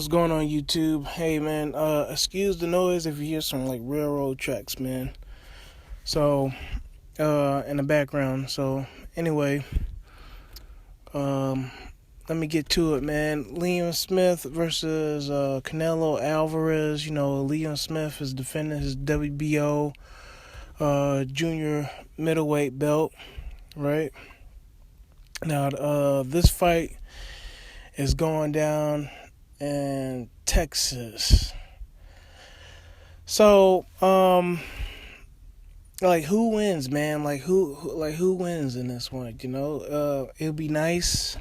what's going on YouTube? Hey man, excuse the noise if you hear some like railroad tracks, man. So, in the background. So, anyway, um, let me get to it, man. Liam Smith versus Canelo Alvarez. You know, Liam Smith is defending his WBO junior middleweight belt, right? Now, this fight is going down in Texas. So, like who wins, man? Like who wins in this one? You know, it'll be nice.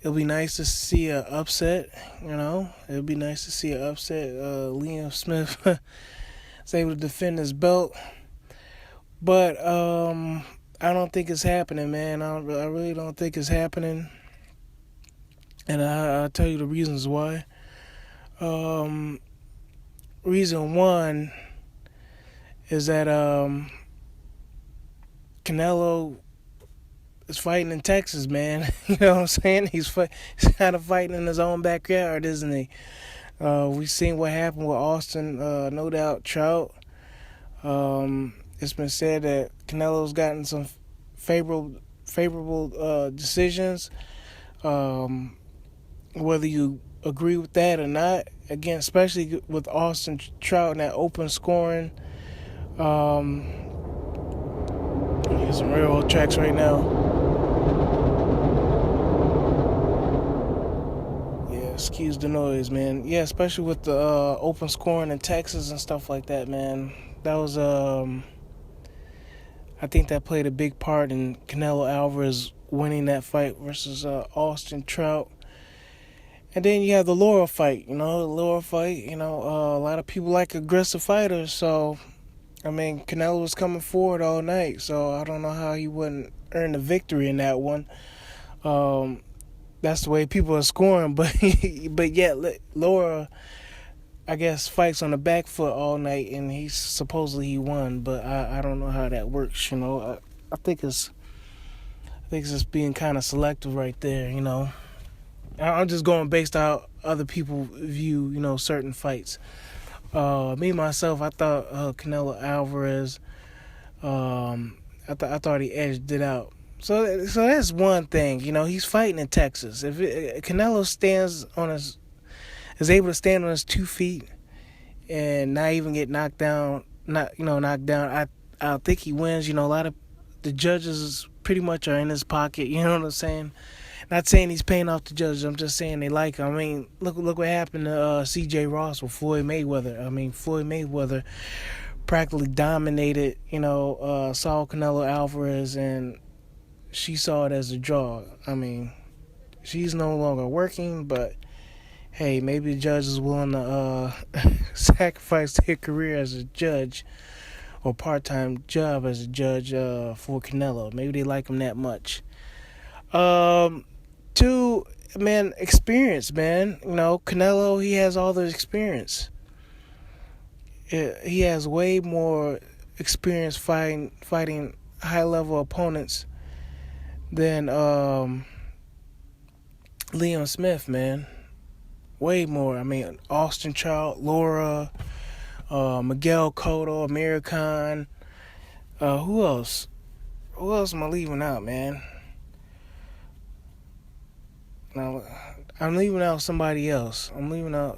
It'll be nice to see a upset. You know, it'll be nice to see an upset. Liam Smith is able to defend his belt, but I don't think it's happening, man. I really don't think it's happening, and I'll tell you the reasons why. Reason one is that Canelo is fighting in Texas, man. You know what I'm saying? He's kind of fighting in his own backyard, isn't he? We've seen what happened with Austin, no doubt, Trout. It's been said that Canelo's gotten some favorable decisions. Whether you agree with that or not, again, especially with Austin Trout and that open scoring. Here's some railroad tracks right now. Yeah, excuse the noise, man. Yeah, especially with the open scoring in Texas and stuff like that, man. That was, I think that played a big part in Canelo Alvarez winning that fight versus Austin Trout. And then you have the Laura fight, a lot of people like aggressive fighters, so, I mean, Canelo was coming forward all night, so I don't know how he wouldn't earn the victory in that one. That's the way people are scoring, but yet Laura, I guess, fights on the back foot all night, and he won, but I don't know how that works, I think it's just being kind of selective right there, I'm just going based out other people view, certain fights. Me myself, I thought Canelo Alvarez, I thought he edged it out. So that's one thing, he's fighting in Texas. If Canelo is able to stand on his 2 feet and not even get knocked down, I think he wins. A lot of the judges pretty much are in his pocket. You know what I'm saying? Not saying he's paying off the judges. I'm just saying they like him. I mean, look what happened to C.J. Ross with Floyd Mayweather. I mean, Floyd Mayweather practically dominated, Saul Canelo Alvarez, and she saw it as a draw. I mean, she's no longer working, but hey, maybe the judge is willing to sacrifice their career as a judge or part-time job as a judge for Canelo. Maybe they like him that much. Two, man, experience, man. Canelo, he has all the experience. He has way more experience fighting high-level opponents than Liam Smith, man. Way more. I mean, Austin Trout, Laura, Miguel Cotto, Amir Khan. Who else? Who else am I leaving out, man? Now, I'm leaving out somebody else. I'm leaving out,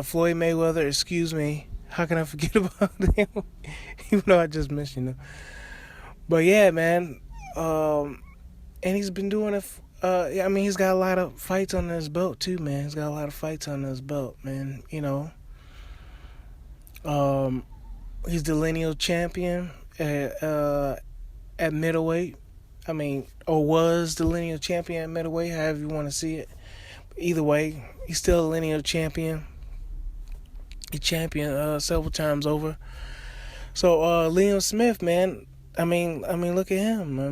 Floyd Mayweather, excuse me. How can I forget about him? Even though I just mentioned him. But yeah, man. And he's been doing it. He's got a lot of fights on his belt too, man. He's got a lot of fights on his belt, man. He's the lineal champion at middleweight. Or was the lineal champion at middleweight, however you want to see it. Either way, he's still a lineal champion. He championed several times over. So Liam Smith, man. I mean, look at him. I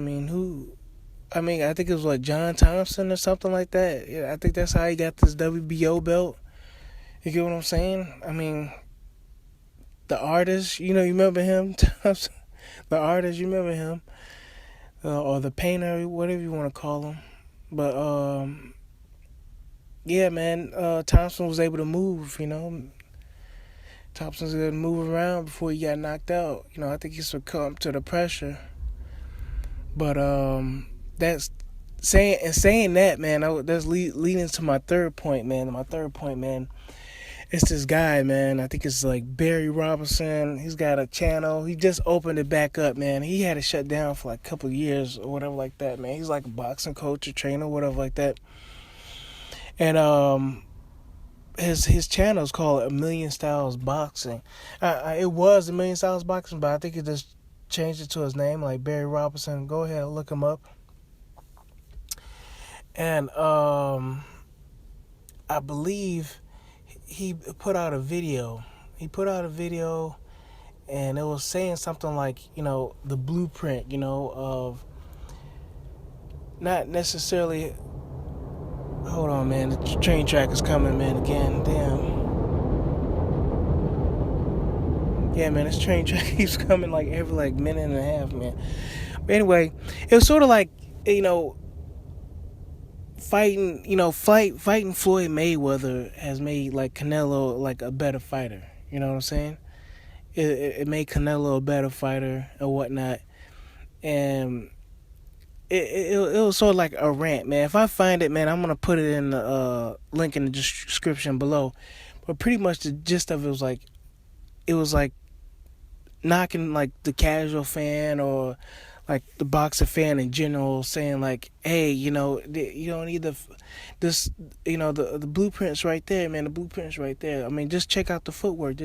think it was like John Thompson or something like that. Yeah, I think that's how he got this WBO belt. You get what I'm saying? The artist, you remember him? The artist, you remember him? Or the painter, whatever you want to call him. But yeah, man, Thompson was able to move. Thompson was able to move around before he got knocked out. I think he succumbed to the pressure. But that's saying that, man. That's leading to my third point, man. My third point, man. It's this guy, man. I think it's like Barry Robinson. He's got a channel. He just opened it back up, man. He had it shut down for like a couple of years or whatever like that, man. He's like a boxing coach or trainer, whatever like that. And his channel is called A Million Styles Boxing. It was A Million Styles Boxing, but I think he just changed it to his name, like Barry Robinson. Go ahead and look him up. And I believe he put out a video. And it was saying something like, the blueprint, of not necessarily. Hold on, man. The train track is coming, man. Again, damn. Yeah, man. This train track keeps coming like every minute and a half, man. But anyway, it was sort of like, fighting Floyd Mayweather has made like Canelo like a better fighter. You know what I'm saying? It made Canelo a better fighter and whatnot. And it was sort of like a rant, man. If I find it, man, I'm gonna put it in the link in the description below. But pretty much the gist of it was like knocking like the casual fan or like the boxer fan in general, saying like, hey, you don't need the blueprints right there, man. The blueprints right there. I mean, just check out the footwork.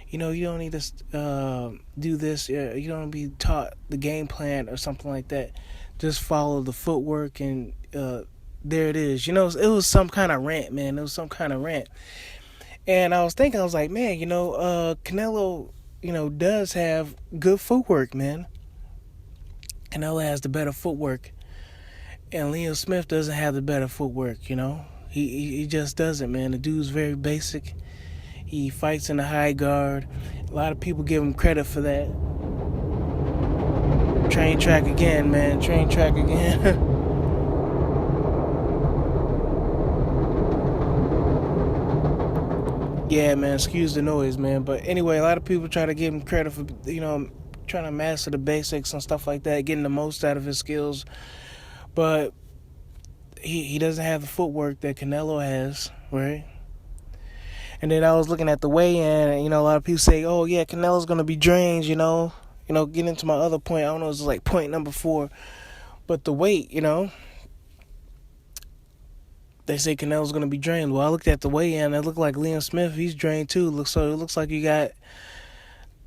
You don't need to do this. You don't be taught the game plan or something like that. Just follow the footwork, and there it is. It was some kind of rant, man. It was some kind of rant. And I was thinking, I was like, man, Canelo, does have good footwork, man. Canelo has the better footwork. And Liam Smith doesn't have the better footwork, He just doesn't, man. The dude's very basic. He fights in the high guard. A lot of people give him credit for that. Train track again, man. Train track again. Yeah, man. Excuse the noise, man. But anyway, a lot of people try to give him credit for, trying to master the basics and stuff like that, getting the most out of his skills. But he doesn't have the footwork that Canelo has, right? And then I was looking at the weigh-in, and, a lot of people say, oh, yeah, Canelo's going to be drained, Getting into my other point, I don't know, it's like point number 4. But the weight, they say Canelo's going to be drained. Well, I looked at the weigh-in, it looked like Liam Smith, he's drained too. So it looks like you got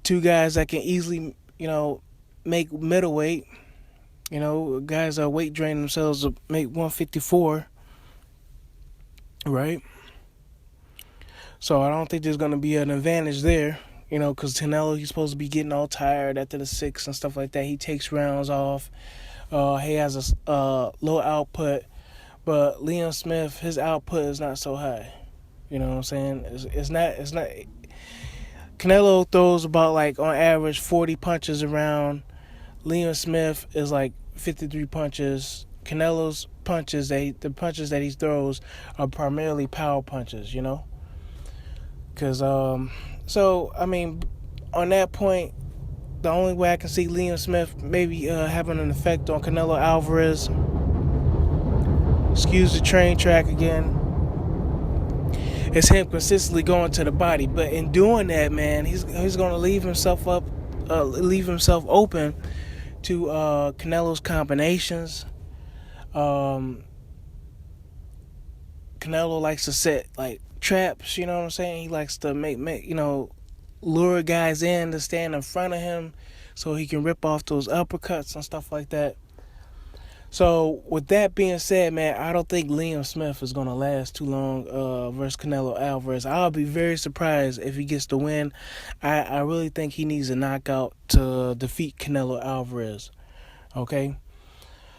two guys that can easily, make middleweight. Guys that weight drain themselves to make 154, right? So I don't think there's going to be an advantage there, because Canelo, he's supposed to be getting all tired after the 6 and stuff like that. He takes rounds off. He has a low output, but Liam Smith, his output is not so high. You know what I'm saying? It's not. Canelo throws about on average 40 punches around. Liam Smith is 53 punches. Canelo's punches, the punches that he throws are primarily power punches, Because, I mean, on that point, the only way I can see Liam Smith maybe having an effect on Canelo Alvarez, excuse the train track again, is him consistently going to the body. But in doing that, man, he's going to leave himself open to Canelo's combinations. Canelo likes to set traps, you know what I'm saying? He likes to make lure guys in to stand in front of him so he can rip off those uppercuts and stuff like that. So with that being said, man, I don't think Liam Smith is going to last too long versus Canelo Alvarez. I'll be very surprised if he gets the win. I really think he needs a knockout to defeat Canelo Alvarez. Okay?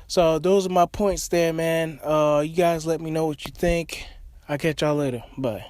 So those are my points there, man. You guys let me know what you think. I'll catch y'all later. Bye.